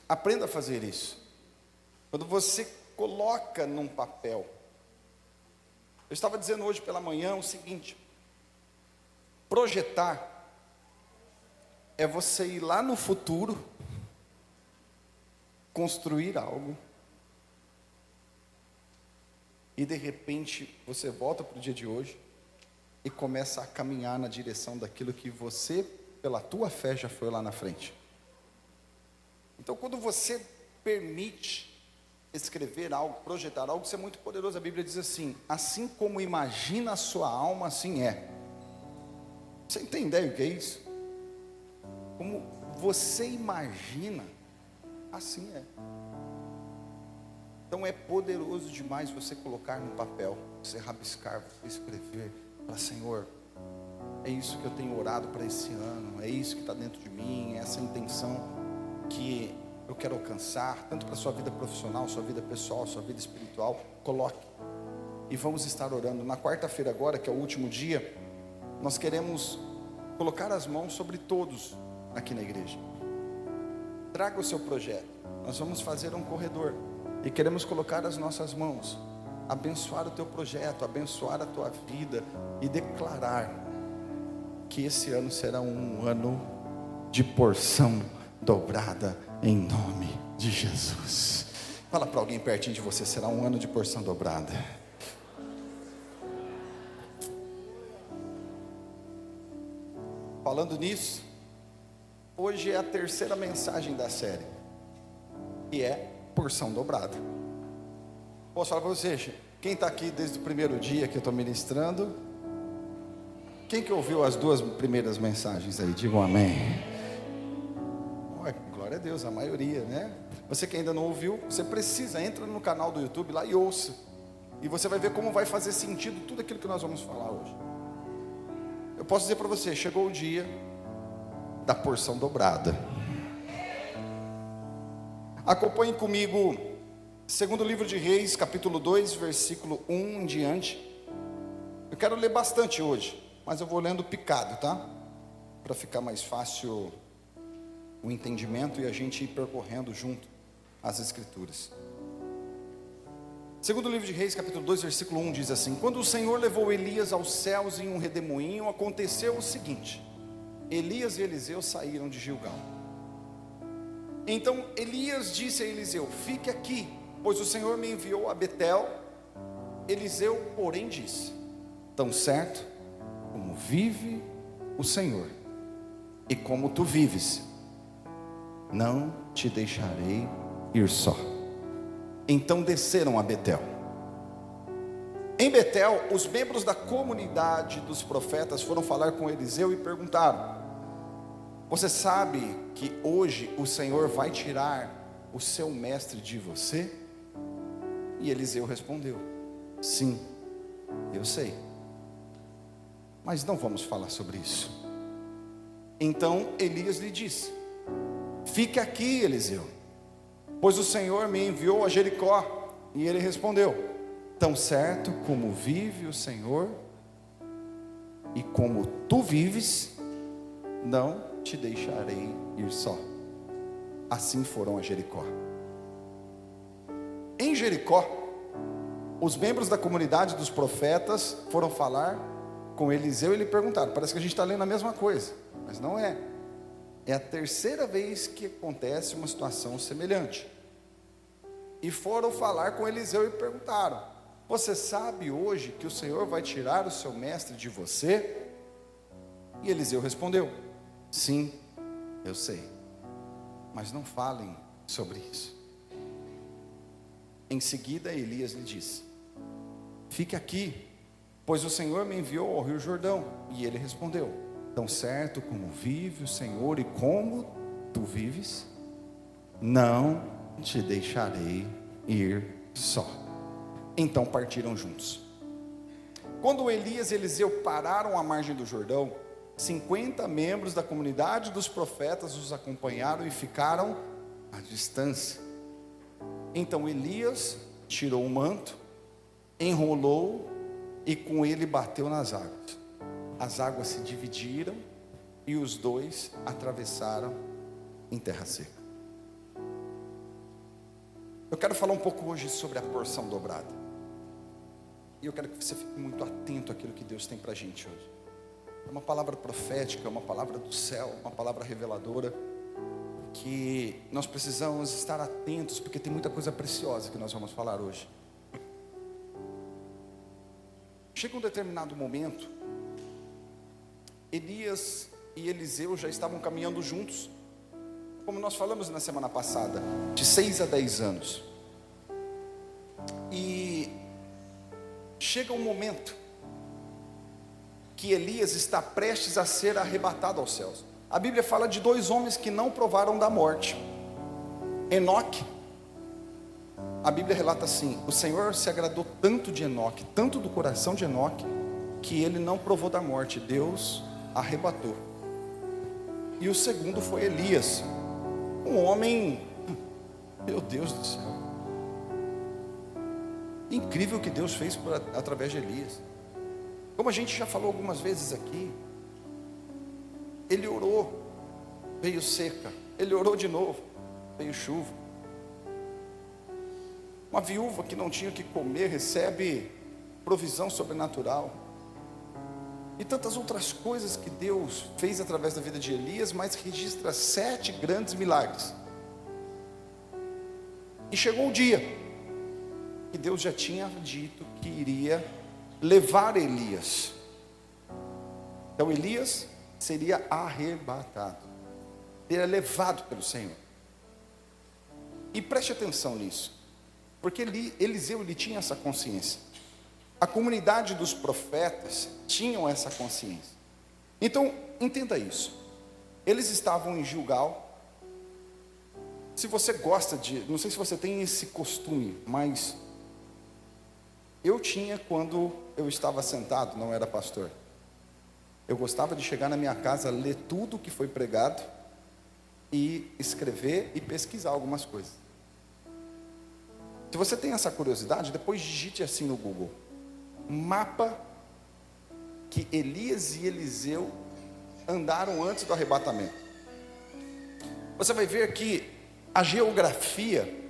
Aprenda a fazer isso. Quando você coloca num papel. Eu estava dizendo hoje pela manhã o seguinte: projetar é você ir lá no futuro, construir algo, e de repente você volta para o dia de hoje e começa a caminhar na direção daquilo que você, pela tua fé, já foi lá na frente. Então, quando você permite escrever algo, projetar algo, isso é muito poderoso. A Bíblia diz assim: assim como imagina a sua alma, assim é. Você tem ideia o que é isso? Como você imagina, assim é. Então é poderoso demais você colocar no papel, você rabiscar, você escrever, falar: Senhor, é isso que eu tenho orado para esse ano, é isso que está dentro de mim, é essa intenção que eu quero alcançar, tanto para a sua vida profissional, sua vida pessoal, sua vida espiritual. Coloque, e vamos estar orando. Na quarta-feira agora, que é o último dia, nós queremos colocar as mãos sobre todos aqui na igreja. Traga o seu projeto, nós vamos fazer um corredor, e queremos colocar as nossas mãos, abençoar o teu projeto, abençoar a tua vida, e declarar que esse ano será um ano de porção dobrada, em nome de Jesus. Fala para alguém pertinho de você: será um ano de porção dobrada. Falando nisso, hoje é a terceira mensagem da série, que é porção dobrada. Posso falar para você, quem está aqui desde o primeiro dia que eu estou ministrando? Quem que ouviu as duas primeiras mensagens aí? Digam amém. Glória a Deus, a maioria, né? Você que ainda não ouviu, você precisa, entra no canal do YouTube lá e ouça, e você vai ver como vai fazer sentido tudo aquilo que nós vamos falar hoje. Eu posso dizer para você, chegou o dia da porção dobrada. Acompanhe comigo, segundo livro de Reis, capítulo 2, versículo 1 em diante. Eu quero ler bastante hoje, mas eu vou lendo picado, tá? Para ficar mais fácil o entendimento e a gente ir percorrendo junto as escrituras. Segundo livro de Reis, capítulo 2, versículo 1 diz assim: quando o Senhor levou Elias aos céus em um redemoinho, aconteceu o seguinte: Elias e Eliseu saíram de Gilgal. Então Elias disse a Eliseu: fique aqui, pois o Senhor me enviou a Betel. Eliseu, porém, disse: tão certo como vive o Senhor, e como tu vives, não te deixarei ir só. Então desceram a Betel. Em Betel, os membros da comunidade dos profetas foram falar com Eliseu e perguntaram: você sabe que hoje o Senhor vai tirar o seu mestre de você? E Eliseu respondeu: sim, eu sei, mas não vamos falar sobre isso. Então Elias lhe disse: fique aqui, Eliseu, pois o Senhor me enviou a Jericó. E ele respondeu: tão certo como vive o Senhor e como tu vives, não te deixarei ir só. Assim foram a Jericó. Em Jericó, os membros da comunidade dos profetas foram falar com Eliseu e lhe perguntaram. Parece que a gente está lendo a mesma coisa, mas não é. É a terceira vez que acontece uma situação semelhante. E foram falar com Eliseu e perguntaram: você sabe hoje que o Senhor vai tirar o seu mestre de você? E Eliseu respondeu: sim, eu sei, mas não falem sobre isso. Em seguida Elias lhe disse: fique aqui, pois o Senhor me enviou ao rio Jordão. E ele respondeu: tão certo como vive o Senhor e como tu vives, não te deixarei ir só. Então partiram juntos. Quando Elias e Eliseu pararam à margem do Jordão, 50 membros da comunidade dos profetas os acompanharam e ficaram à distância. Então Elias tirou o manto, enrolou e com ele bateu nas águas. As águas se dividiram e os dois atravessaram em terra seca. Eu quero falar um pouco hoje sobre a porção dobrada. E eu quero que você fique muito atento àquilo que Deus tem para a gente hoje. É uma palavra profética, é uma palavra do céu, uma palavra reveladora, que nós precisamos estar atentos, porque tem muita coisa preciosa que nós vamos falar hoje. Chega um determinado momento, Elias e Eliseu já estavam caminhando juntos, como nós falamos na semana passada, de 6 a 10 anos. E chega um momento que Elias está prestes a ser arrebatado aos céus. A Bíblia fala de 2 homens que não provaram da morte. Enoque, a Bíblia relata assim: o Senhor se agradou tanto de Enoque, tanto do coração de Enoque, que ele não provou da morte, Deus arrebatou. E o segundo foi Elias, um homem, meu Deus do céu, incrível o que Deus fez através de Elias. Como a gente já falou algumas vezes aqui, ele orou, veio seca, ele orou de novo, veio chuva. Uma viúva que não tinha o que comer recebe provisão sobrenatural. E tantas outras coisas que Deus fez através da vida de Elias, mas registra 7 grandes milagres. E chegou o dia que Deus já tinha dito que iria levar Elias. Então Elias seria arrebatado, seria levado pelo Senhor. E preste atenção nisso, porque Eliseu ele tinha essa consciência. A comunidade dos profetas tinham essa consciência. Então, entenda isso. Eles estavam em Gilgal. Se você gosta não sei se você tem esse costume, mas eu tinha quando eu estava sentado, não era pastor. Eu gostava de chegar na minha casa, ler tudo que foi pregado e escrever e pesquisar algumas coisas. Se você tem essa curiosidade, depois digite assim no Google: mapa que Elias e Eliseu andaram antes do arrebatamento. Você vai ver que a geografia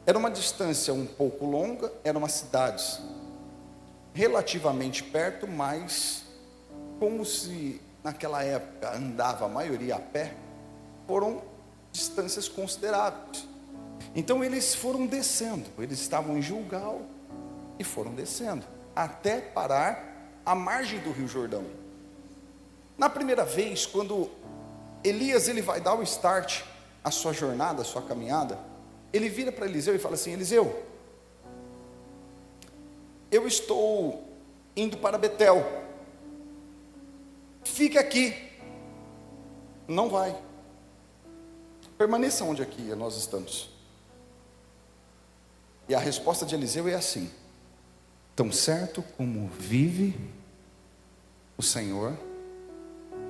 era uma distância um pouco longa, eram umas cidades relativamente perto, mas como se naquela época andava a maioria a pé, foram distâncias consideráveis. Então eles foram descendo, eles estavam em Gilgal e foram descendo até parar à margem do Rio Jordão. Na primeira vez, quando Elias ele vai dar o start à sua jornada, à sua caminhada, ele vira para Eliseu e fala assim: Eliseu, eu estou indo para Betel, fica aqui, não vai, permaneça onde aqui nós estamos. E a resposta de Eliseu é assim: tão certo como vive o Senhor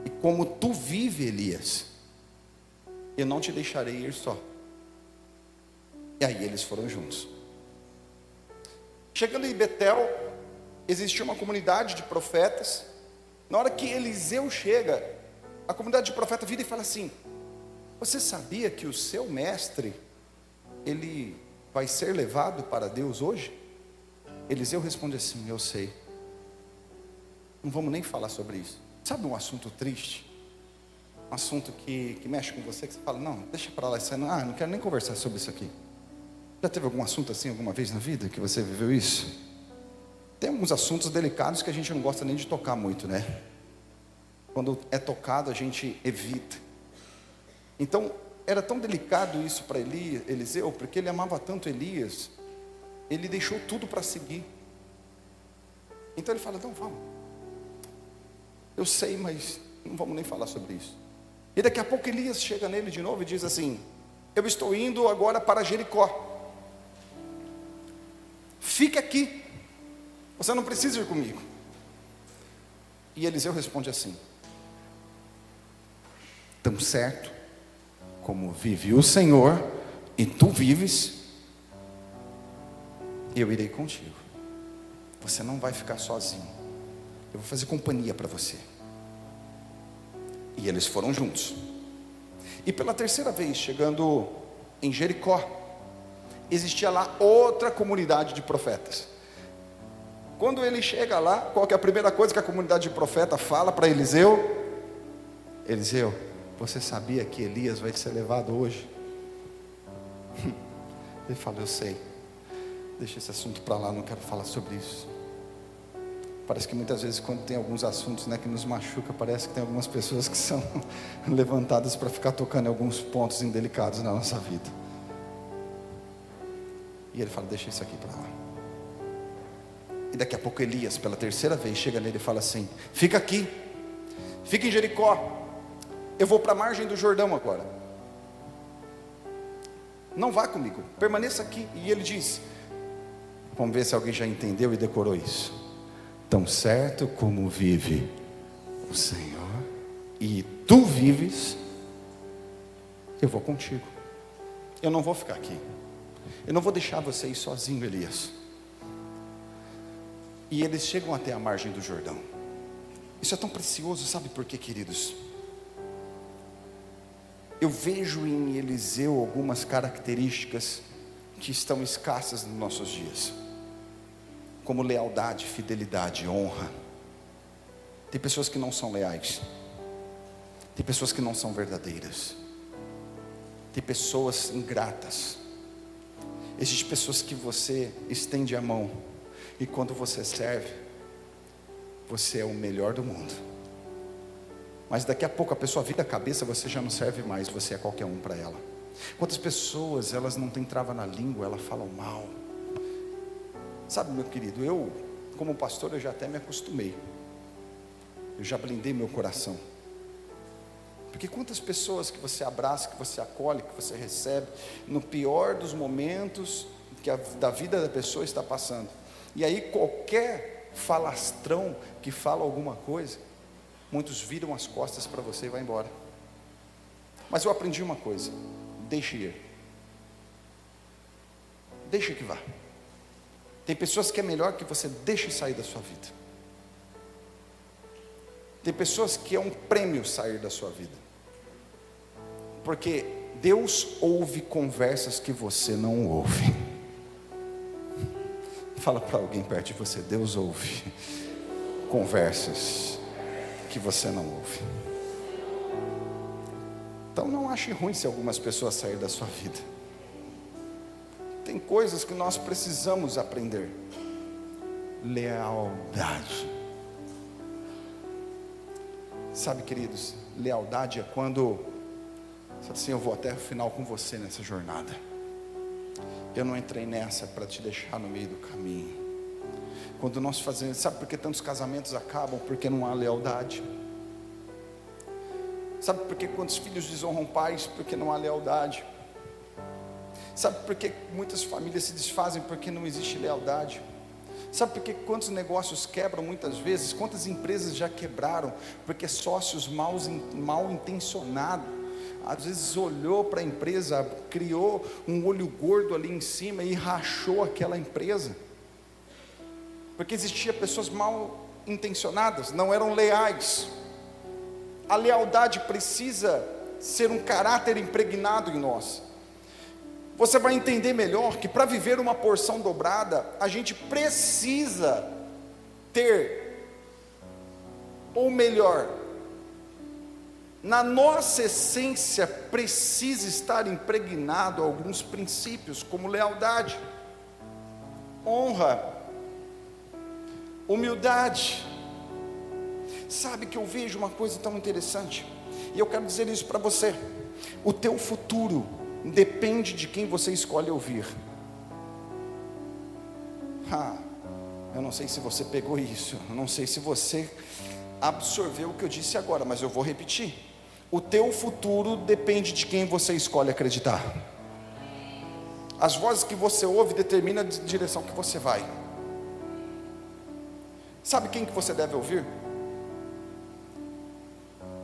e como tu vive, Elias, eu não te deixarei ir só. E aí eles foram juntos. Chegando em Betel, existia uma comunidade de profetas. Na hora que Eliseu chega, a comunidade de profetas vira e fala assim: você sabia que o seu mestre, ele vai ser levado para Deus hoje? Eliseu responde assim: eu sei. Não vamos nem falar sobre isso. Sabe um assunto triste? Um assunto que mexe com você, que você fala: não, deixa para lá, não quero nem conversar sobre isso aqui. Já teve algum assunto assim alguma vez na vida que você viveu isso? Tem alguns assuntos delicados que a gente não gosta nem de tocar muito, né? Quando é tocado a gente evita. Então era tão delicado isso para Eliseu, porque ele amava tanto Elias, ele deixou tudo para seguir. Então ele fala: não, vamos. Eu sei, mas não vamos nem falar sobre isso. E daqui a pouco Elias chega nele de novo e diz assim: eu estou indo agora para Jericó, fique aqui, você não precisa ir comigo. E Eliseu responde assim: tão certo como vive o Senhor e tu vives, eu irei contigo. Você não vai ficar sozinho, eu vou fazer companhia para você. E eles foram juntos. E pela terceira vez, chegando em Jericó, existia lá outra comunidade de profetas. Quando ele chega lá, qual que é a primeira coisa que a comunidade de profeta fala para Eliseu? Eliseu, você sabia que Elias vai ser levado hoje? Ele fala, eu sei. Deixa esse assunto para lá, não quero falar sobre isso. Parece que muitas vezes quando tem alguns assuntos, né, que nos machuca, parece que tem algumas pessoas que são levantadas para ficar tocando em alguns pontos indelicados na nossa vida. E ele fala, deixa isso aqui para lá. E daqui a pouco Elias, pela terceira vez, chega nele e fala assim, fica aqui, fica em Jericó, eu vou para a margem do Jordão agora, não vá comigo, permaneça aqui. E ele diz, vamos ver se alguém já entendeu e decorou isso: tão certo como vive o Senhor e tu vives, eu vou contigo, eu não vou ficar aqui, eu não vou deixar você ir sozinho, Elias. E eles chegam até a margem do Jordão. Isso é tão precioso, sabe por quê, queridos? Eu vejo em Eliseu algumas características que estão escassas nos nossos dias, como lealdade, fidelidade, honra. Tem pessoas que não são leais, tem pessoas que não são verdadeiras, tem pessoas ingratas. Existem pessoas que você estende a mão, e quando você serve, você é o melhor do mundo. Mas daqui a pouco a pessoa vira a cabeça, você já não serve mais, você é qualquer um para ela. Quantas pessoas, elas não têm trava na língua, elas falam mal. Sabe, meu querido, eu, como pastor, eu já até me acostumei. Eu já blindei meu coração. Porque quantas pessoas que você abraça, que você acolhe, que você recebe, no pior dos momentos que da vida da pessoa está passando. E aí qualquer falastrão que fala alguma coisa, muitos viram as costas para você e vai embora. Mas eu aprendi uma coisa: deixe ir, deixe que vá. Tem pessoas que é melhor que você deixe sair da sua vida. Tem pessoas que é um prêmio sair da sua vida, porque Deus ouve conversas que você não ouve. Fala para alguém perto de você: Deus ouve conversas que você não ouve. Então não ache ruim se algumas pessoas saírem da sua vida. Tem coisas que nós precisamos aprender. Lealdade. Sabe, queridos, lealdade é quando sabe assim, eu vou até o final com você nessa jornada. Eu não entrei nessa para te deixar no meio do caminho. Quando nós fazemos, sabe por que tantos casamentos acabam? Porque não há lealdade. Sabe por que quantos filhos desonram pais? Porque não há lealdade. Sabe por que muitas famílias se desfazem? Porque não existe lealdade. Sabe por que quantos negócios quebram muitas vezes? Quantas empresas já quebraram? Porque sócios mal intencionados, às vezes olhou para a empresa, criou um olho gordo ali em cima e rachou aquela empresa. Porque existiam pessoas mal intencionadas, não eram leais. A lealdade precisa ser um caráter impregnado em nós. Você vai entender melhor que para viver uma porção dobrada, a gente precisa ter, ou melhor, na nossa essência precisa estar impregnado alguns princípios, como lealdade, honra, humildade. Sabe que eu vejo uma coisa tão interessante, e eu quero dizer isso para você: o teu futuro depende de quem você escolhe ouvir. Eu não sei se você pegou isso, eu não sei se você absorveu o que eu disse agora, mas eu vou repetir. O teu futuro depende de quem você escolhe acreditar. As vozes que você ouve determinam a direção que você vai. Sabe quem que você deve ouvir?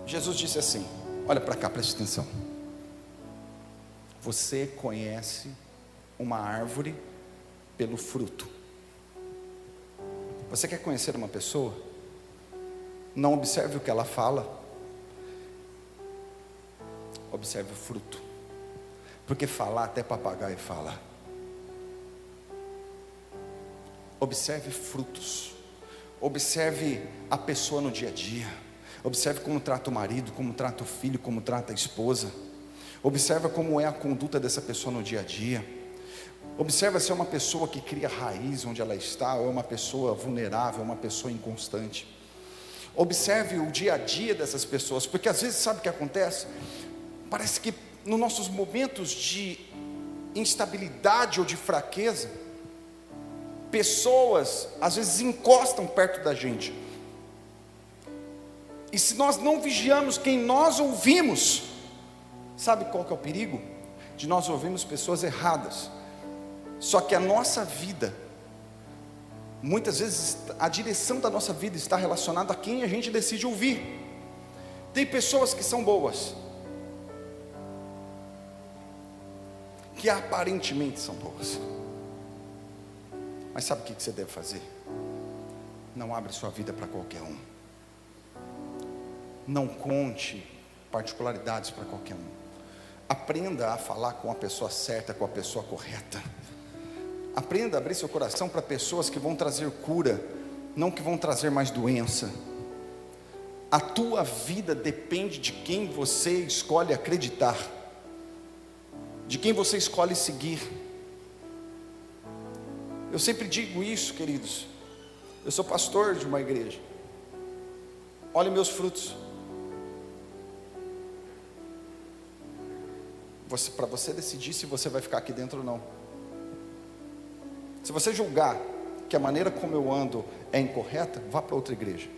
Jesus disse assim, olha para cá, preste atenção. Você conhece uma árvore pelo fruto. Você quer conhecer uma pessoa? Não observe o que ela fala, observe o fruto. Porque falar até papagaio fala. Observe frutos. Observe a pessoa no dia a dia. Observe como trata o marido, como trata o filho, como trata a esposa. Observa como é a conduta dessa pessoa no dia a dia. Observa se é uma pessoa que cria raiz onde ela está, ou é uma pessoa vulnerável, uma pessoa inconstante. Observe o dia a dia dessas pessoas, porque às vezes sabe o que acontece? Parece que nos nossos momentos de instabilidade ou de fraqueza, pessoas às vezes encostam perto da gente. E se nós não vigiamos quem nós ouvimos, sabe qual que é o perigo? De nós ouvirmos pessoas erradas. Só que a nossa vida, muitas vezes a direção da nossa vida está relacionada a quem a gente decide ouvir. Tem pessoas que são boas, que aparentemente são boas, mas sabe o que você deve fazer? Não abre sua vida para qualquer um. Não conte particularidades para qualquer um. Aprenda a falar com a pessoa certa, com a pessoa correta. Aprenda a abrir seu coração para pessoas que vão trazer cura, não que vão trazer mais doença. A tua vida depende de quem você escolhe acreditar, de quem você escolhe seguir. Eu sempre digo isso, queridos. Eu sou pastor de uma igreja. Olhe meus frutos. Para você decidir se você vai ficar aqui dentro ou não. Se você julgar que a maneira como eu ando é incorreta, vá para outra igreja.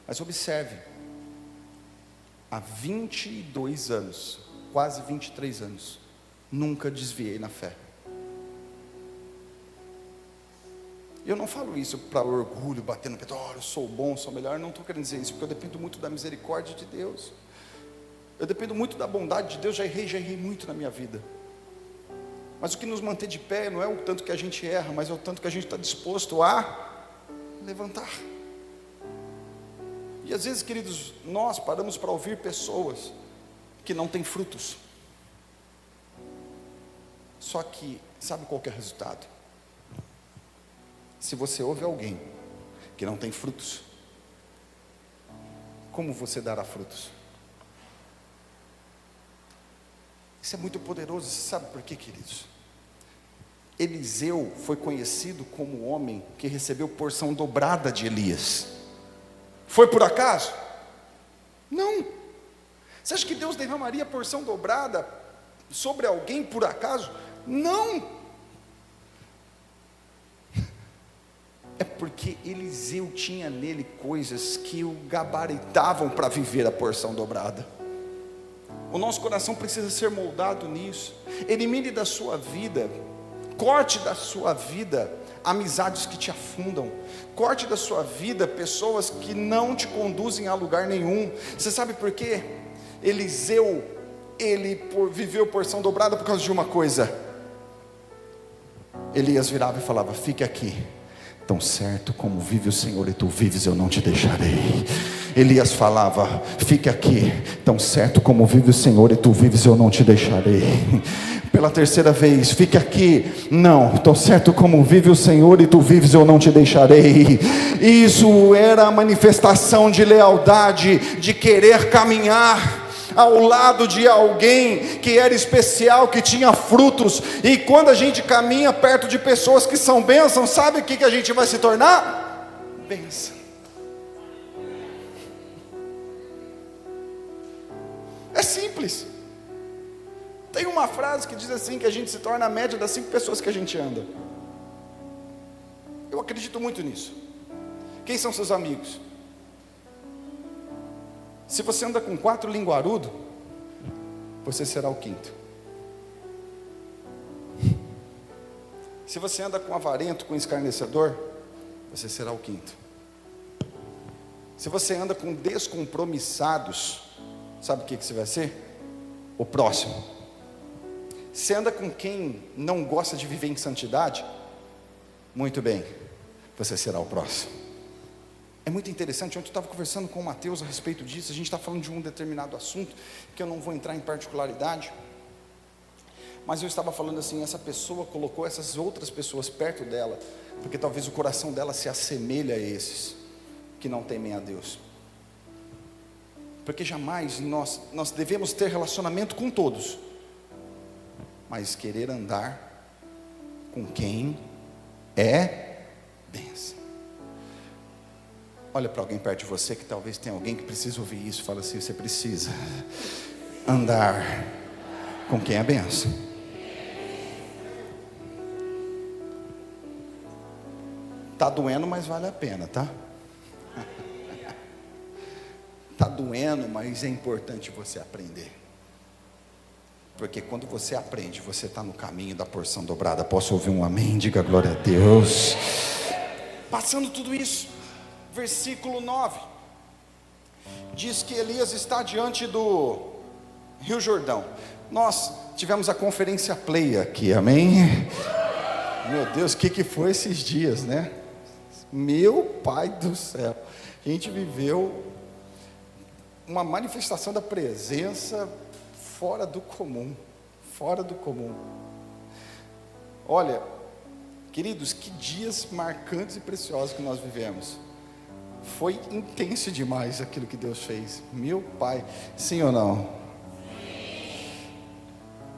Mas observe, há 22 anos, quase 23 anos, nunca desviei na fé. Eu não falo isso para orgulho, bater no peito, eu sou bom, sou melhor. Eu não estou querendo dizer isso, porque eu dependo muito da misericórdia de Deus. Eu dependo muito da bondade de Deus. Já errei muito na minha vida. Mas o que nos mantém de pé não é o tanto que a gente erra, mas é o tanto que a gente está disposto a levantar. E às vezes, queridos, nós paramos para ouvir pessoas que não têm frutos. Só que, sabe qual que é o resultado? Se você ouve alguém que não tem frutos, como você dará frutos? Isso é muito poderoso. Você sabe por quê, queridos? Eliseu foi conhecido como o homem que recebeu porção dobrada de Elias. Foi por acaso? Não. Você acha que Deus derramaria porção dobrada sobre alguém por acaso? Não. É porque Eliseu tinha nele coisas que o gabaritavam para viver a porção dobrada. O nosso coração precisa ser moldado nisso. Elimine da sua vida, corte da sua vida amizades que te afundam. Corte da sua vida pessoas que não te conduzem a lugar nenhum. Você sabe por quê? Eliseu, ele viveu porção dobrada por causa de uma coisa. Elias virava e falava: fique aqui, tão certo como vive o Senhor e tu vives, eu não te deixarei. Elias falava: fique aqui, tão certo como vive o Senhor e tu vives, eu não te deixarei. Pela terceira vez: fique aqui, não, tão certo como vive o Senhor e tu vives, eu não te deixarei. Isso era a manifestação de lealdade, de querer caminhar ao lado de alguém que era especial, que tinha frutos. E quando a gente caminha perto de pessoas que são bênçãos, sabe o que a gente vai se tornar? Bênção. É simples. Tem uma frase que diz assim, que a gente se torna a média das 5 pessoas que a gente anda. Eu acredito muito nisso. Quem são seus amigos? Se você anda com 4 linguarudos, você será o 5º. Se você anda com avarento, com escarnecedor, você será o 5º. Se você anda com descompromissados, sabe o que você vai ser? O próximo. Se anda com quem não gosta de viver em santidade, muito bem, você será o próximo. É muito interessante. Ontem eu estava conversando com o Mateus a respeito disso. A gente está falando de um determinado assunto, que eu não vou entrar em particularidade, Mas eu estava falando assim, essa pessoa colocou essas outras pessoas perto dela, porque talvez o coração dela se assemelhe a esses que não temem a Deus. Porque jamais nós devemos ter relacionamento com todos, mas querer andar com quem é bênção. Olha para alguém perto de você, que talvez tenha alguém que precisa ouvir isso. Fala assim: você precisa andar com quem é bênção. Tá doendo, mas vale a pena, tá? Tá doendo, mas é importante você aprender. Porque quando você aprende, você está no caminho da porção dobrada. Posso ouvir um amém? Diga glória a Deus. Passando tudo isso, versículo 9 diz que Elias está diante do Rio Jordão. Nós tivemos a conferência Play aqui, amém? Meu Deus, o que foi esses dias, né? Meu pai do céu, a gente viveu uma manifestação da presença fora do comum, fora do comum. Olha, queridos, que dias marcantes e preciosos que nós vivemos. Foi intenso demais aquilo que Deus fez. Meu pai, sim ou não?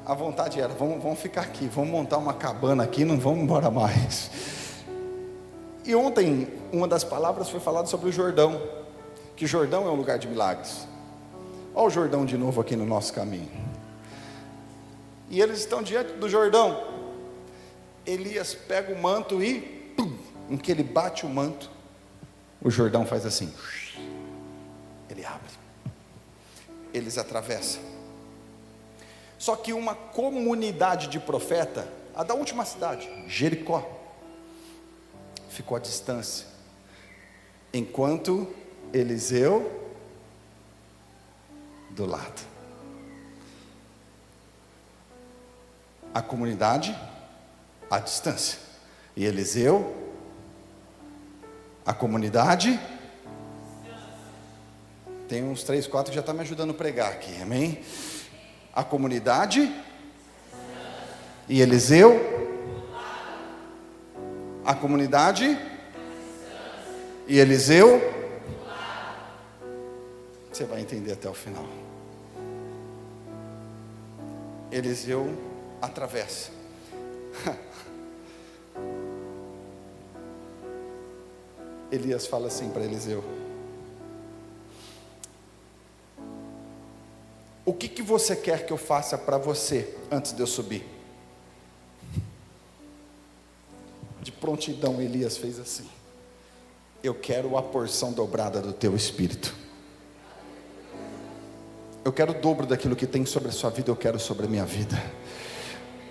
A vontade era, vamos ficar aqui, vamos montar uma cabana aqui, não vamos embora mais. E ontem, uma das palavras foi falada sobre o Jordão, que Jordão é um lugar de milagres. Olha o Jordão de novo aqui no nosso caminho. E eles estão diante do Jordão. Elias pega o manto e, pum, em que ele bate o manto, o Jordão faz assim, ele abre, eles atravessam. Só que uma comunidade de profeta, a da última cidade, Jericó, ficou à distância, enquanto Eliseu do lado. A comunidade à distância, e Eliseu, a comunidade. Tem uns 3, 4 que já está me ajudando a pregar aqui, amém? A comunidade e Eliseu. A comunidade e Eliseu. Você vai entender até o final. Eliseu atravessa. Elias fala assim para Eliseu: o que você quer que eu faça para você antes de eu subir? De prontidão Elias fez assim: eu quero a porção dobrada do teu espírito. Eu quero o dobro daquilo que tem sobre a sua vida, eu quero sobre a minha vida.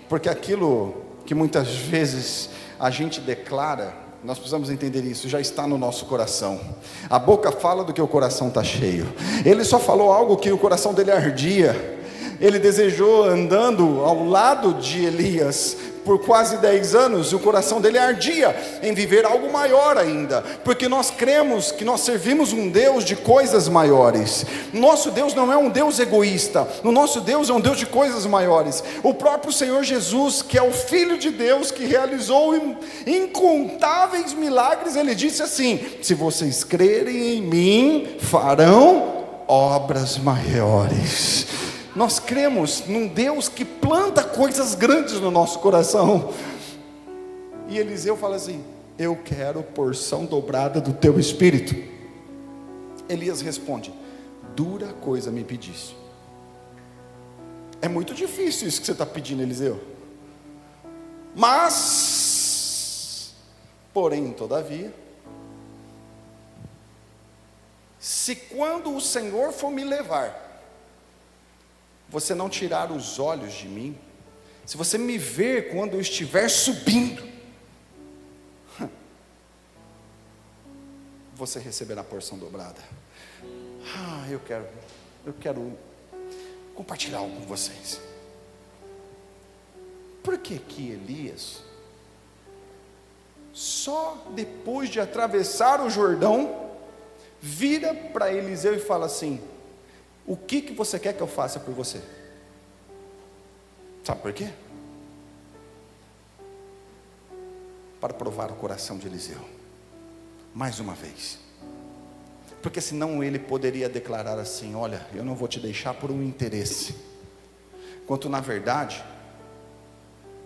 Porque aquilo que muitas vezes a gente declara, nós precisamos entender isso, já está no nosso coração. A boca fala do que o coração está cheio. Ele só falou algo que o coração dele ardia. Ele desejou, andando ao lado de Elias por quase 10 anos, o coração dele ardia em viver algo maior ainda, porque nós cremos que nós servimos um Deus de coisas maiores. Nosso Deus não é um Deus egoísta, o nosso Deus é um Deus de coisas maiores. O próprio Senhor Jesus, que é o Filho de Deus, que realizou incontáveis milagres, ele disse assim: se vocês crerem em mim, farão obras maiores. Nós cremos num Deus que planta coisas grandes no nosso coração. E Eliseu fala assim: eu quero porção dobrada do teu espírito. Elias responde: dura coisa me pediste. É muito difícil isso que você está pedindo, Eliseu. Mas, porém, todavia, se quando o Senhor for me levar, você não tirar os olhos de mim, se você me ver quando eu estiver subindo, você receberá a porção dobrada. Eu quero compartilhar algo com vocês. Por que Elias, só depois de atravessar o Jordão, vira para Eliseu e fala assim: o que você quer que eu faça por você? Sabe por quê? Para provar o coração de Eliseu, mais uma vez, porque senão ele poderia declarar assim: olha, eu não vou te deixar por um interesse, quanto na verdade,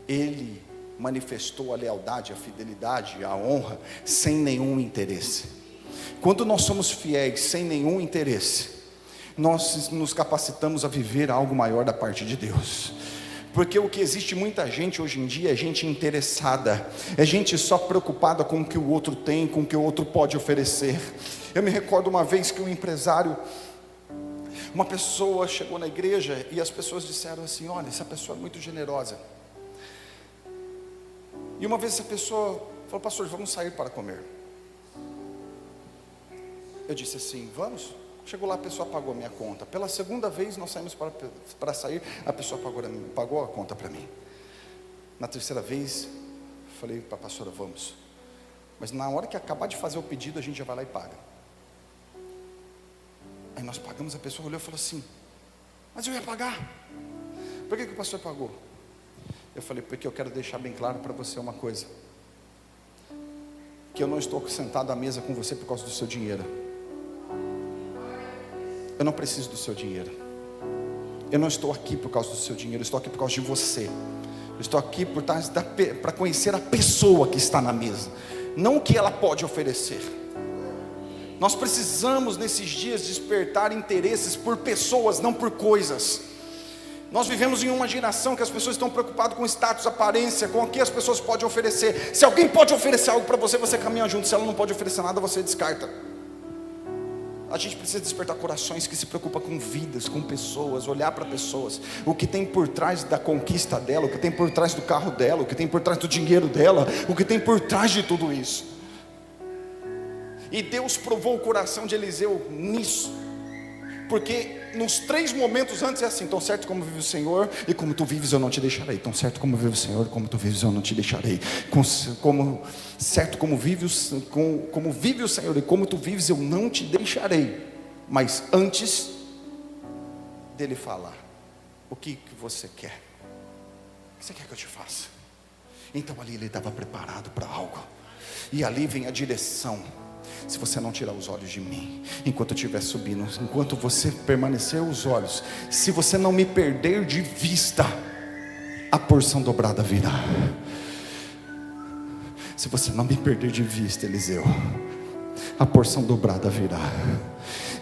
ele manifestou a lealdade, a fidelidade, a honra, sem nenhum interesse. Quando nós somos fiéis, sem nenhum interesse, nós nos capacitamos a viver algo maior da parte de Deus. Porque o que existe muita gente hoje em dia é gente interessada, é gente só preocupada com o que o outro tem, com o que o outro pode oferecer. Eu me recordo uma vez que um empresário, uma pessoa chegou na igreja e as pessoas disseram assim: olha, essa pessoa é muito generosa. E uma vez essa pessoa falou: pastor, vamos sair para comer. Eu disse assim: vamos. Chegou lá, a pessoa pagou a minha conta. Pela segunda vez nós saímos para sair, a pessoa pagou a conta para mim. Na terceira vez, falei para a pastora: vamos. Mas na hora que acabar de fazer o pedido, a gente já vai lá e paga. Aí nós pagamos, a pessoa olhou e falou assim: mas eu ia pagar. Por que o pastor pagou? Eu falei: porque eu quero deixar bem claro para você uma coisa, que eu não estou sentado à mesa com você por causa do seu dinheiro. Eu não preciso do seu dinheiro. Eu não estou aqui por causa do seu dinheiro. Eu estou aqui por causa de você. Eu estou aqui para conhecer a pessoa que está na mesa, não o que ela pode oferecer. Nós precisamos nesses dias despertar interesses por pessoas, não por coisas. Nós vivemos em uma geração que as pessoas estão preocupadas com status, aparência, com o que as pessoas podem oferecer. Se alguém pode oferecer algo para você, você caminha junto. Se ela não pode oferecer nada, você descarta. A gente precisa despertar corações que se preocupam com vidas, com pessoas, olhar para pessoas, o que tem por trás da conquista dela, o que tem por trás do carro dela, o que tem por trás do dinheiro dela, o que tem por trás de tudo isso. E Deus provou o coração de Eliseu nisso, porque nos 3 momentos antes é assim: tão certo como vive o Senhor e como tu vives eu não te deixarei. Tão certo como vive o Senhor, como tu vives eu não te deixarei. Certo como vive o Senhor e como tu vives eu não te deixarei. Mas antes dele falar: o que você quer? O que você quer que eu te faça? Então ali ele estava preparado para algo. E ali vem a direção: se você não tirar os olhos de mim, enquanto eu estiver subindo, enquanto você permanecer os olhos, se você não me perder de vista, a porção dobrada virá. Se você não me perder de vista, Eliseu, a porção dobrada virá.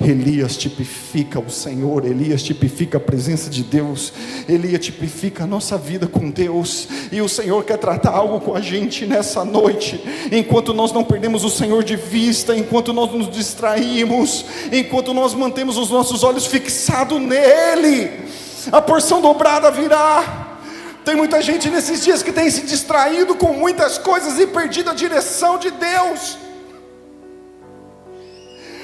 Elias tipifica o Senhor, Elias tipifica a presença de Deus, Elias tipifica a nossa vida com Deus. E o Senhor quer tratar algo com a gente nessa noite. Enquanto nós não perdemos o Senhor de vista, enquanto nós nos distraímos, enquanto nós mantemos os nossos olhos fixados nele, a porção dobrada virá. Tem muita gente nesses dias que tem se distraído com muitas coisas e perdido a direção de Deus.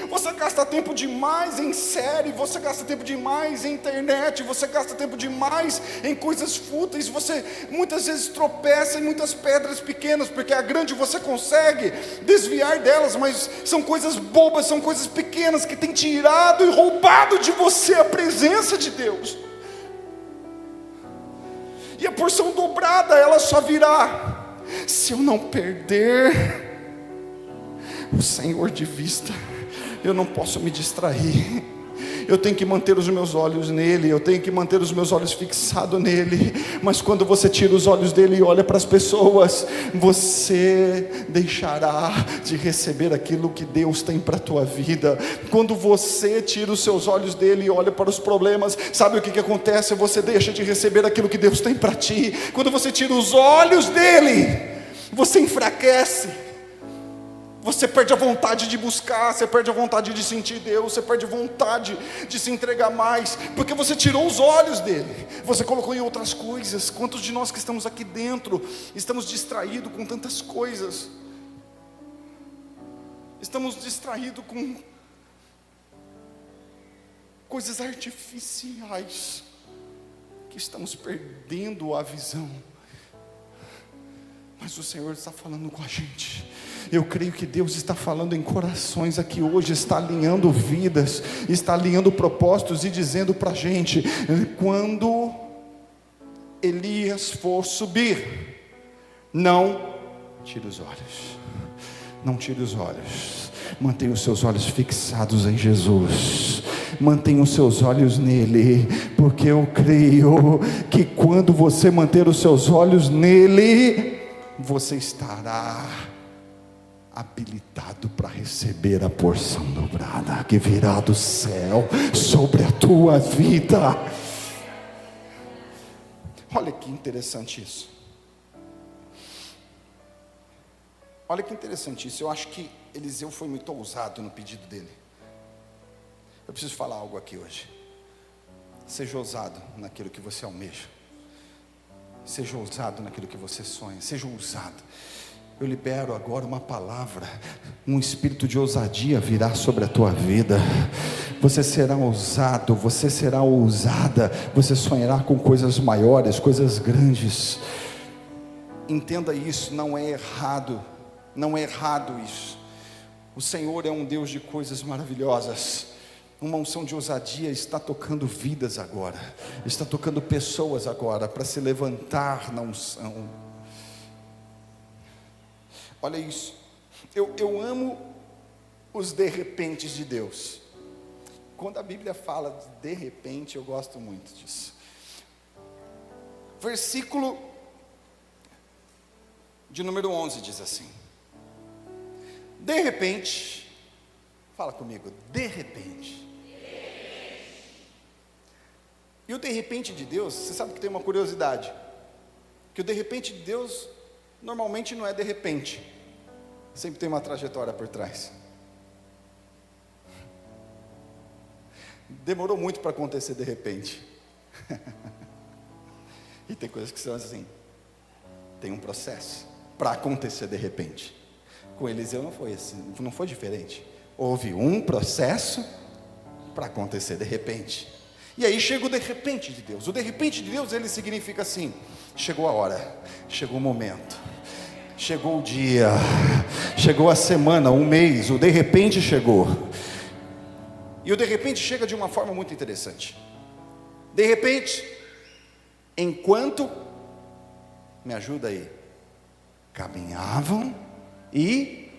Você gasta tempo demais em série, você gasta tempo demais em internet, você gasta tempo demais em coisas fúteis, você muitas vezes tropeça em muitas pedras pequenas, porque a grande você consegue desviar delas, mas são coisas bobas, são coisas pequenas que têm tirado e roubado de você a presença de Deus. E a porção dobrada, ela só virá se eu não perder o Senhor de vista. Eu não posso me distrair. Eu tenho que manter os meus olhos nele, eu tenho que manter os meus olhos fixados nele. Mas quando você tira os olhos dele e olha para as pessoas, você deixará de receber aquilo que Deus tem para a tua vida. Quando você tira os seus olhos dele e olha para os problemas, sabe o que acontece? Você deixa de receber aquilo que Deus tem para ti. Quando você tira os olhos dele, você enfraquece. Você perde a vontade de buscar, você perde a vontade de sentir Deus, você perde a vontade de se entregar mais, porque você tirou os olhos dele, você colocou em outras coisas. Quantos de nós que estamos aqui dentro, estamos distraídos com tantas coisas, estamos distraídos com coisas artificiais, que estamos perdendo a visão. Mas o Senhor está falando com a gente. Eu creio que Deus está falando em corações aqui hoje, está alinhando vidas, está alinhando propósitos e dizendo para a gente: quando Elias for subir, não tire os olhos, não tire os olhos, mantenha os seus olhos fixados em Jesus, mantenha os seus olhos nele, porque eu creio que quando você manter os seus olhos nele, você estará habilitado para receber a porção dobrada que virá do céu sobre a tua vida. Olha que interessante isso. Olha que interessante isso. Eu acho que Eliseu foi muito ousado no pedido dele. Eu preciso falar algo aqui hoje. Seja ousado naquilo que você almeja. Seja ousado naquilo que você sonha. Seja ousado. Eu libero agora uma palavra, um espírito de ousadia virá sobre a tua vida. Você será ousado, você será ousada, você sonhará com coisas maiores, coisas grandes. Entenda isso, não é errado, não é errado isso. O Senhor é um Deus de coisas maravilhosas. Uma unção de ousadia está tocando vidas agora, está tocando pessoas agora, para se levantar na unção. Olha isso, eu amo os de repentes de Deus. Quando a Bíblia fala de repente, eu gosto muito disso. Versículo de número 11 diz assim: de repente, fala comigo, de repente. E o de repente de Deus, você sabe que tem uma curiosidade, que o de repente de Deus normalmente não é de repente, sempre tem uma trajetória por trás. Demorou muito para acontecer de repente. E tem coisas que são assim, tem um processo para acontecer de repente. Com Eliseu não foi assim, não foi diferente. Houve um processo para acontecer de repente. E aí chega o de repente de Deus. O de repente de Deus, ele significa assim: chegou a hora, chegou o momento, chegou o dia, chegou a semana, um mês, o de repente chegou. E o de repente chega de uma forma muito interessante. De repente, enquanto, me ajuda aí, caminhavam e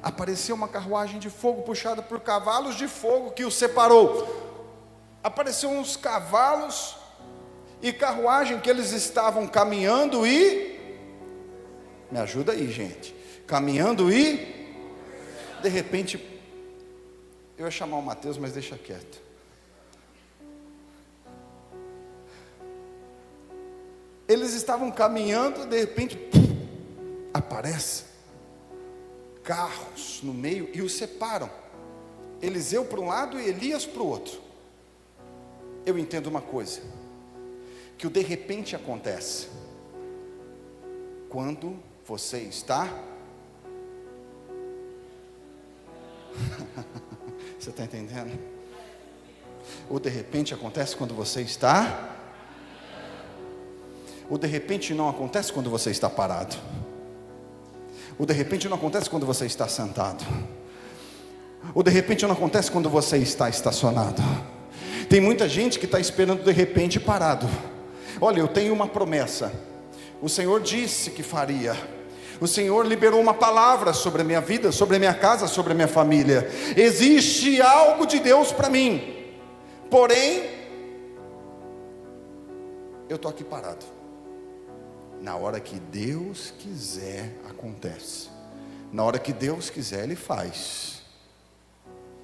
apareceu uma carruagem de fogo puxada por cavalos de fogo que os separou. Apareceu uns cavalos e carruagem que eles estavam caminhando e, me ajuda aí, gente, caminhando e, de repente, eu ia chamar o Mateus, mas deixa quieto. Eles estavam caminhando, de repente, aparece carros no meio e os separam. Eliseu para um lado e Elias para o outro. Eu entendo uma coisa, que o de repente acontece quando você está você está entendendo? O de repente acontece quando você está. O de repente não acontece quando você está parado. O de repente não acontece quando você está sentado. O de repente não acontece quando você está estacionado. Tem muita gente que está esperando de repente parado. Olha, eu tenho uma promessa. O Senhor disse que faria. O Senhor liberou uma palavra sobre a minha vida, sobre a minha casa, sobre a minha família. Existe algo de Deus para mim. Porém, eu estou aqui parado. Na hora que Deus quiser, acontece. Na hora que Deus quiser, Ele faz.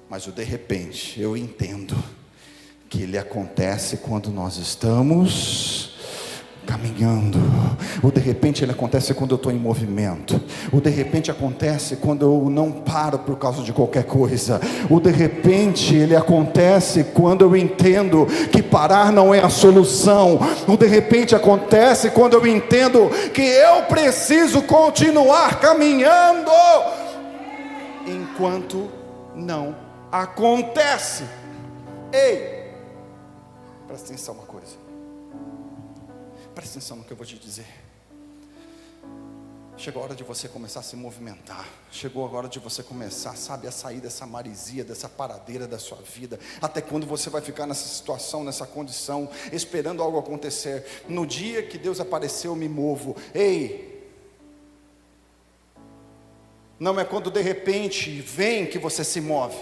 Mas o de repente, eu entendo que ele acontece quando nós estamos caminhando. O de repente ele acontece quando eu estou em movimento. O de repente acontece quando eu não paro por causa de qualquer coisa. O de repente ele acontece quando eu entendo que parar não é a solução. O de repente acontece quando eu entendo que eu preciso continuar caminhando enquanto não acontece. Ei, presta atenção uma coisa. Presta atenção no que eu vou te dizer. Chegou a hora de você começar a se movimentar. Chegou a hora de você começar, sabe, a sair dessa maresia, dessa paradeira da sua vida. Até quando você vai ficar nessa situação, nessa condição, esperando algo acontecer? No dia que Deus apareceu, eu me movo. Ei, não é quando de repente vem que você se move.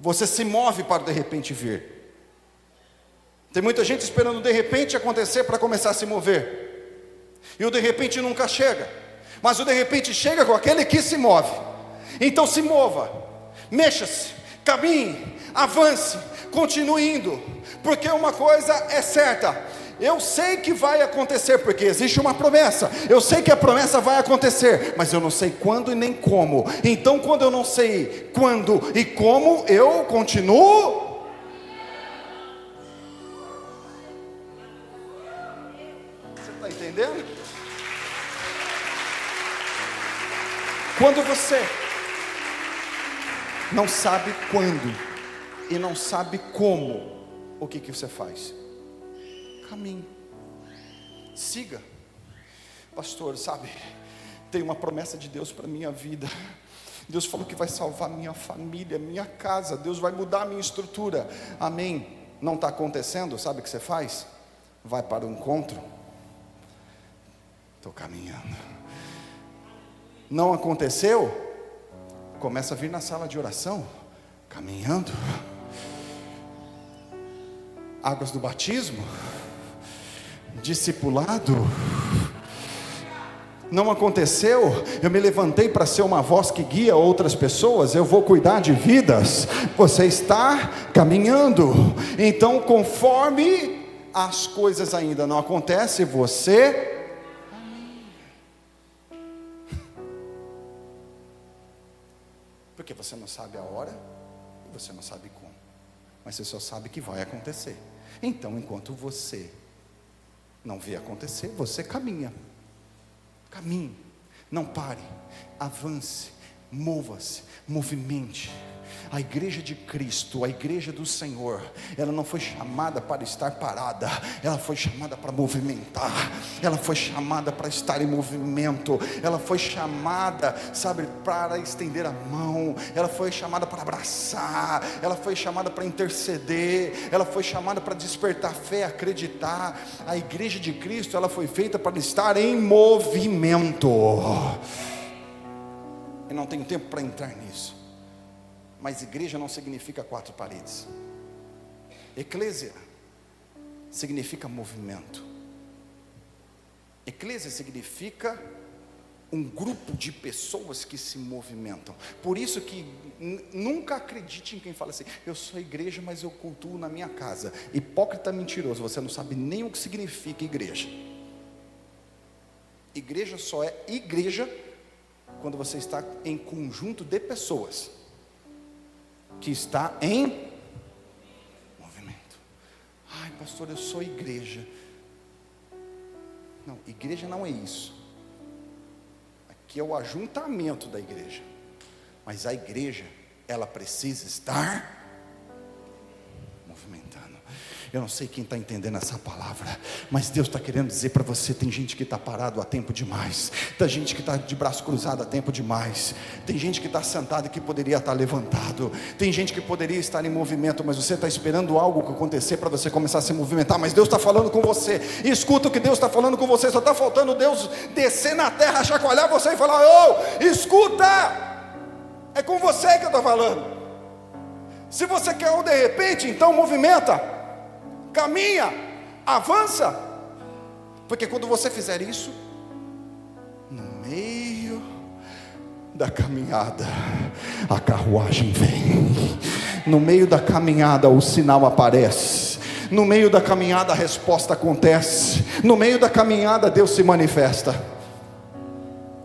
Você se move para de repente vir. Tem muita gente esperando de repente acontecer para começar a se mover. E o de repente nunca chega, mas o de repente chega com aquele que se move. Então se mova, mexa-se, caminhe, avance, continue indo, porque uma coisa é certa: eu sei que vai acontecer, porque existe uma promessa. Eu sei que a promessa vai acontecer, mas eu não sei quando e nem como. Então quando eu não sei quando e como, eu continuo. Entendendo? Quando você não sabe quando e não sabe como, o que você faz? Caminhe, siga. Pastor, sabe, tem uma promessa de Deus para a minha vida. Deus falou que vai salvar minha família, minha casa. Deus vai mudar a minha estrutura. Amém. Não está acontecendo? Sabe o que você faz? Vai para o encontro. Estou caminhando. Não aconteceu? Começa a vir na sala de oração, caminhando. Águas do batismo, discipulado. Não aconteceu? Eu me levantei para ser uma voz que guia outras pessoas. Eu vou cuidar de vidas. Você está caminhando. Então, conforme as coisas ainda não acontecem, você porque você não sabe a hora, e você não sabe como, mas você só sabe que vai acontecer. Então, enquanto você não vê acontecer, você caminha. Caminhe, não pare, avance, mova-se, movimente. A igreja de Cristo, a igreja do Senhor, ela não foi chamada para estar parada, ela foi chamada para movimentar, ela foi chamada para estar em movimento, ela foi chamada, sabe, para estender a mão, ela foi chamada para abraçar, ela foi chamada para interceder, ela foi chamada para despertar fé, acreditar. A igreja de Cristo, ela foi feita para estar em movimento. Eu não tenho tempo para entrar nisso. Mas igreja não significa quatro paredes. Eclésia significa movimento. Eclésia significa um grupo de pessoas que se movimentam. Por isso que nunca acredite em quem fala assim: eu sou igreja, mas eu cultuo na minha casa. Hipócrita, mentiroso. Você não sabe nem o que significa igreja. Igreja só é igreja quando você está em conjunto de pessoas que está em movimento. Ai, pastor, eu sou igreja. Não, igreja não é isso. Aqui é o ajuntamento da igreja. Mas a igreja, ela precisa estar movimentando. Eu não sei quem está entendendo essa palavra, mas Deus está querendo dizer para você: tem gente que está parado há tempo demais, tem gente que está de braço cruzado há tempo demais, tem gente que está sentado e que poderia estar levantado, tem gente que poderia estar em movimento, mas você está esperando algo acontecer para você começar a se movimentar. Mas Deus está falando com você, e escuta o que Deus está falando com você. Só está faltando Deus descer na terra, chacoalhar você e falar: ô, escuta, é com você que eu estou falando. Se você quer um de repente, então movimenta, caminha, avança, porque quando você fizer isso, no meio da caminhada, a carruagem vem, no meio da caminhada o sinal aparece, no meio da caminhada a resposta acontece, no meio da caminhada Deus se manifesta.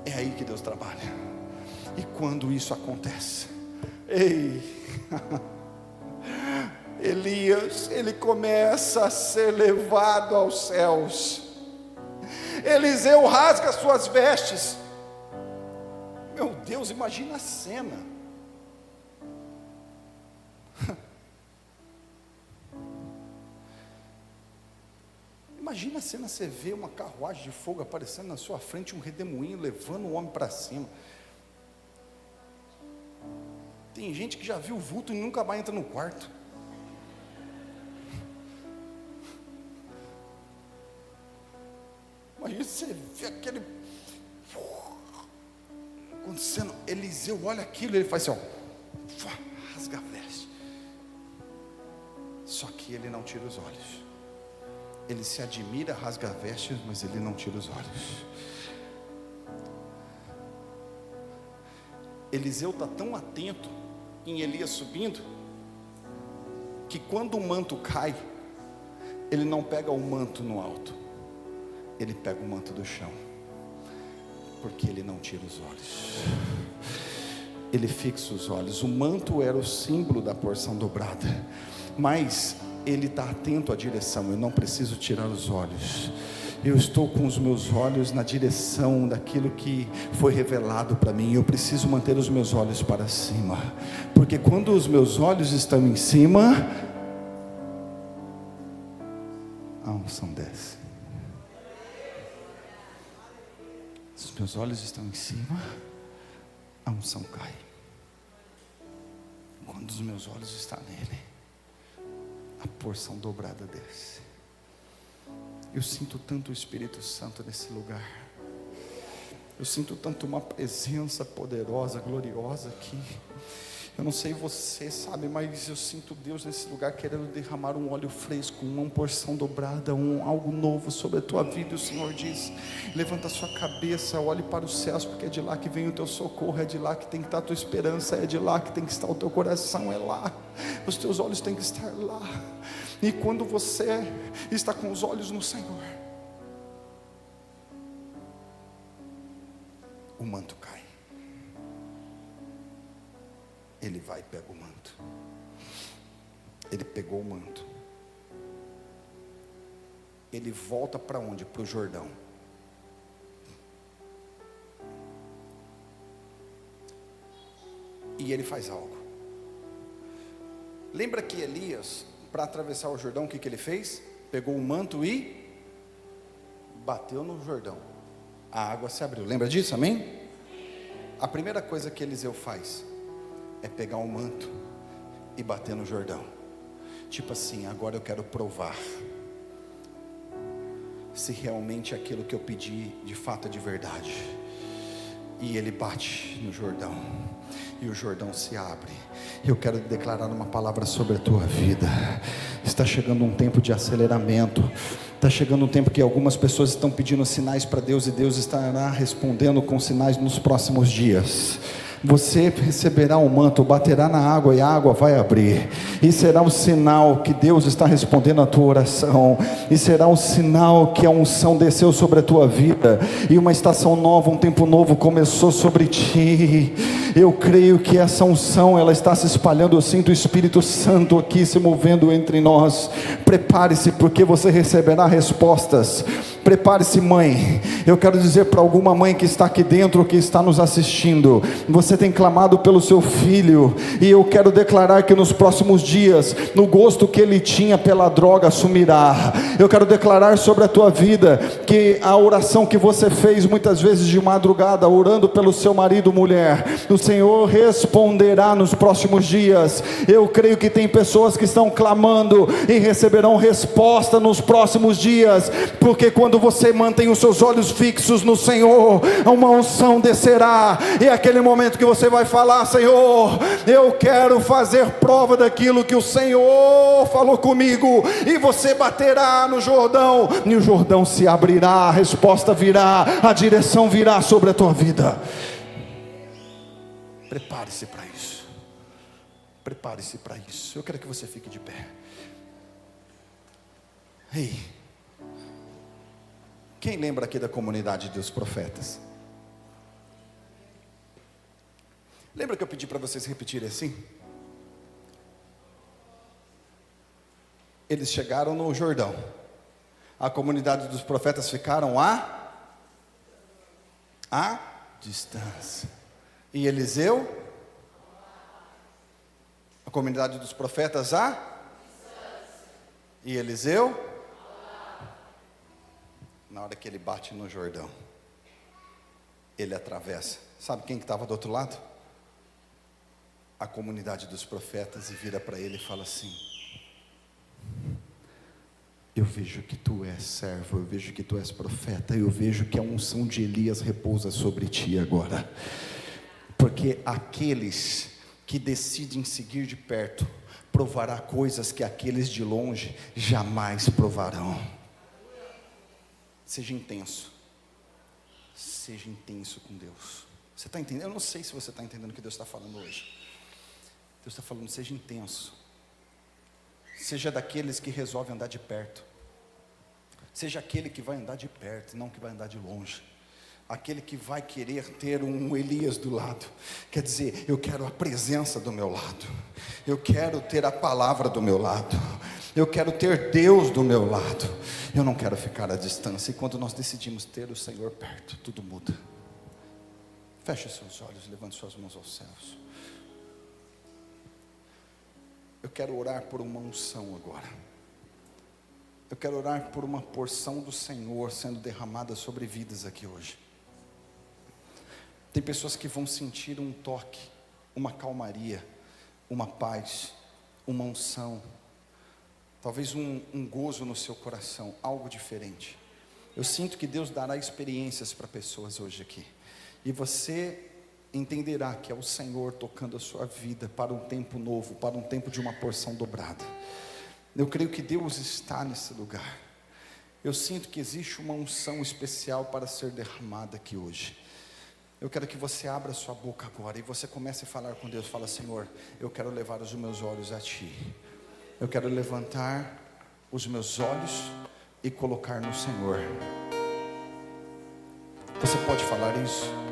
É aí que Deus trabalha. E quando isso acontece, ei, Elias, ele começa a ser levado aos céus. Eliseu rasga suas vestes. Meu Deus, imagina a cena. Imagina a cena, você vê uma carruagem de fogo aparecendo na sua frente, um redemoinho levando o homem para cima. Tem gente que já viu o vulto e nunca mais entra no quarto. Imagina você vê aquele acontecendo. Eliseu olha aquilo e ele faz assim, ó, rasga a veste. Só que ele não tira os olhos. Ele se admira, rasga a veste, mas ele não tira os olhos. Eliseu está tão atento em Elias subindo, que quando o manto cai, ele não pega o manto no alto, ele pega o manto do chão, porque ele não tira os olhos, ele fixa os olhos. O manto era o símbolo da porção dobrada, mas ele está atento à direção. Eu não preciso tirar os olhos, eu estou com os meus olhos na direção daquilo que foi revelado para mim. Eu preciso manter os meus olhos para cima, porque quando os meus olhos estão em cima, a unção desce. Se os meus olhos estão em cima, a unção cai. Quando os meus olhos estão nele, a porção dobrada desce. Eu sinto tanto o Espírito Santo nesse lugar. Eu sinto tanto uma presença poderosa, gloriosa aqui. Eu não sei você, sabe, mas eu sinto Deus nesse lugar querendo derramar um óleo fresco, uma porção dobrada, algo novo sobre a tua vida. E o Senhor diz: levanta a sua cabeça, olhe para os céus, porque é de lá que vem o teu socorro, é de lá que tem que estar a tua esperança, é de lá que tem que estar o teu coração, é lá. Os teus olhos têm que estar lá. E quando você está com os olhos no Senhor, o manto cai. Ele vai e pega o manto. Ele pegou o manto. Ele volta para onde? Para o Jordão. E ele faz algo. Lembra que Elias, para atravessar o Jordão, o que ele fez? Pegou o manto e bateu no Jordão. A água se abriu. Lembra disso? Amém? A primeira coisa que Eliseu faz é pegar o manto e bater no Jordão. Tipo assim, agora eu quero provar se realmente aquilo que eu pedi de fato é de verdade. E ele bate no Jordão, e o Jordão se abre. Eu quero declarar uma palavra sobre a tua vida. Está chegando um tempo de aceleramento. Está chegando um tempo que algumas pessoas estão pedindo sinais para Deus, e Deus estará respondendo com sinais nos próximos dias. Você receberá um manto, baterá na água e a água vai abrir, e será um sinal que Deus está respondendo a tua oração, e será um sinal que a unção desceu sobre a tua vida, e uma estação nova, um tempo novo começou sobre ti. Eu creio que essa unção, ela está se espalhando. Eu sinto o Espírito Santo aqui se movendo entre nós. Prepare-se, porque você receberá respostas. Prepare-se, mãe. Eu quero dizer para alguma mãe que está aqui dentro, que está nos assistindo, você tem clamado pelo seu filho, e eu quero declarar que nos próximos dias, no gosto que ele tinha pela droga sumirá. Eu quero declarar sobre a tua vida, que a oração que você fez muitas vezes de madrugada, orando pelo seu marido, mulher, o Senhor responderá nos próximos dias. Eu creio que tem pessoas que estão clamando e receberão resposta nos próximos dias, porque quando você mantém os seus olhos fixos no Senhor, uma unção descerá, e é aquele momento que você vai falar: Senhor, eu quero fazer prova daquilo que o Senhor falou comigo, e você baterá no Jordão, e o Jordão se abrirá, a resposta virá, a direção virá sobre a tua vida. Prepare-se para isso. Prepare-se para isso. Eu quero que você fique de pé. Ei, quem lembra aqui da comunidade dos profetas? Lembra que eu pedi para vocês repetirem assim? Eles chegaram no Jordão. A comunidade dos profetas ficaram à distância. E Eliseu? A comunidade dos profetas à distância. E Eliseu? Na hora que ele bate no Jordão, ele atravessa. Sabe quem que estava do outro lado? A comunidade dos profetas, e vira para ele e fala assim: eu vejo que tu és servo, eu vejo que tu és profeta, eu vejo que a unção de Elias repousa sobre ti agora, porque aqueles que decidem seguir de perto, provará coisas que aqueles de longe jamais provarão. Seja intenso com Deus. Você está entendendo? Eu não sei se você está entendendo o que Deus está falando hoje. Deus está falando: seja intenso, seja daqueles que resolvem andar de perto, seja aquele que vai andar de perto, não que vai andar de longe, aquele que vai querer ter um Elias do lado, quer dizer, eu quero a presença do meu lado, eu quero ter a palavra do meu lado, eu quero ter Deus do meu lado, eu não quero ficar à distância. E quando nós decidimos ter o Senhor perto, tudo muda. Feche seus olhos, levante suas mãos aos céus. Eu quero orar por uma unção agora. Eu quero orar por uma porção do Senhor sendo derramada sobre vidas aqui hoje. Tem pessoas que vão sentir um toque, uma calmaria, uma paz, uma unção, talvez um gozo no seu coração, algo diferente. Eu sinto que Deus dará experiências para pessoas hoje aqui, e você entenderá que é o Senhor tocando a sua vida para um tempo novo, para um tempo de uma porção dobrada. Eu creio que Deus está nesse lugar. Eu sinto que existe uma unção especial para ser derramada aqui hoje. Eu quero que você abra sua boca agora e você comece a falar com Deus. Fala: Senhor, eu quero levar os meus olhos a Ti. Eu quero levantar os meus olhos e colocar no Senhor. Você pode falar isso?